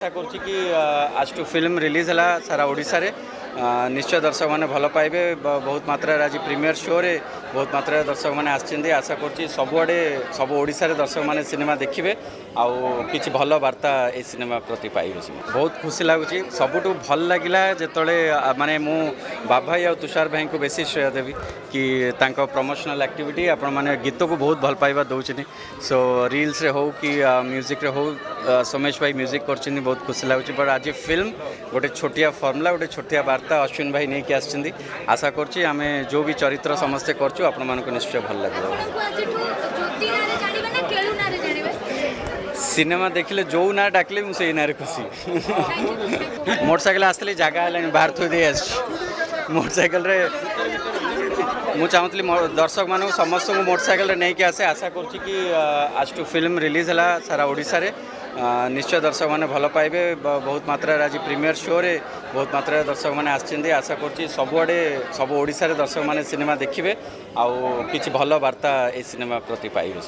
आशा करुच्ची कि आज to film release है सारा ओडिशा रे निश्चय दर्शक मैंने भल पाइबे बहुत मात्रा आज प्रीमियर शो रे बहुत मात्रा दर्शक मैंने आसछन्ती आशा करुच्ची सबुआडे सब ओडिशा रे दर्शक मैंने सिनेमा देखिए आउ किछि भल वार्ता ए सिनेमा प्रति पाइबे बहुत खुशी लगुच सबुठू भल लगिला जेतले माने मु बाभाई और तुषार भाई को बेसी श्रेय देवी कि तांको प्रमोशनल एक्टिविटी आपण माने गीत को बहुत भल पाइबा दउछनी सो रील्स रे हो कि म्यूजिक रे हो सोमेश भाई म्यूजिक करछिनी बहुत खुशी लगुच बट आज फिल्म गोटे छोटिया फॉर्मुला गोटे छोटिया वार्ता अश्विन भाई नहीं कि आछिन्दी आशा करछि आमे जो भी चरित्र समस्ते करछु आपण मान को निश्चय भल लागो सिनेमा देखिले जो ना डाकले मुझे ना खुशी मोटरसाइकिल आसली जगह है बाहर थोड़ी दे मोटरसाइकिल रे मु चाहूँगी दर्शक मान समस्त मोटरसाइकिल नहीं कि आसे आशा करुच्ची कि आज टू फिल्म रिलीज है सारा ओडिशा रे निश्चय दर्शक मैंने भल पाइबे बहुत मात्रा आज प्रीमियर शो रे बहुत मात्रा दर्शक मैंने आसछन्ती आशा करुच्ची सबुआडे सब ओडिशा रे दर्शक मैंने सिनेमा देखिए आउ किछि भल वार्ता ए सिनेमा प्रति पाइबे।